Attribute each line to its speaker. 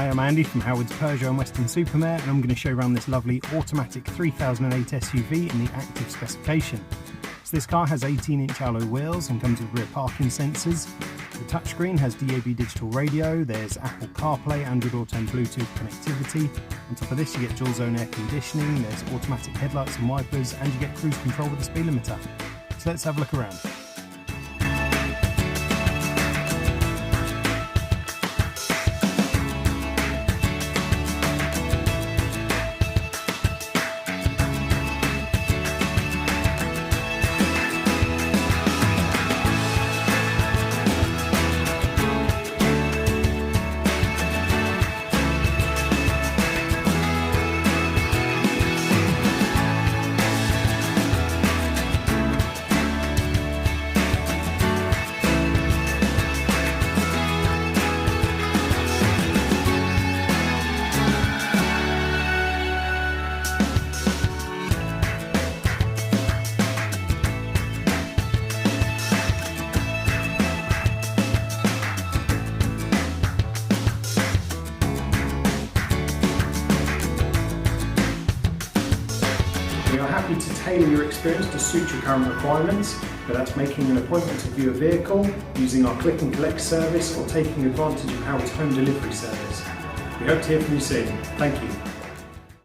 Speaker 1: Hi, I'm Andy from Howard's Peugeot and Western Supermare, and I'm going to show you around this lovely automatic 3008 SUV in the active specification. So this car has 18-inch alloy wheels and comes with rear parking sensors. The touchscreen has DAB digital radio, there's Apple CarPlay, Android Auto and Bluetooth connectivity. On top of this you get dual zone air conditioning, there's automatic headlights and wipers, and you get cruise control with the speed limiter. So let's have a look around. We are happy to tailor your experience to suit your current requirements, whether that's making an appointment to view a vehicle, using our click and collect service, or taking advantage of Howard's home delivery service. We hope to hear from you soon. Thank you.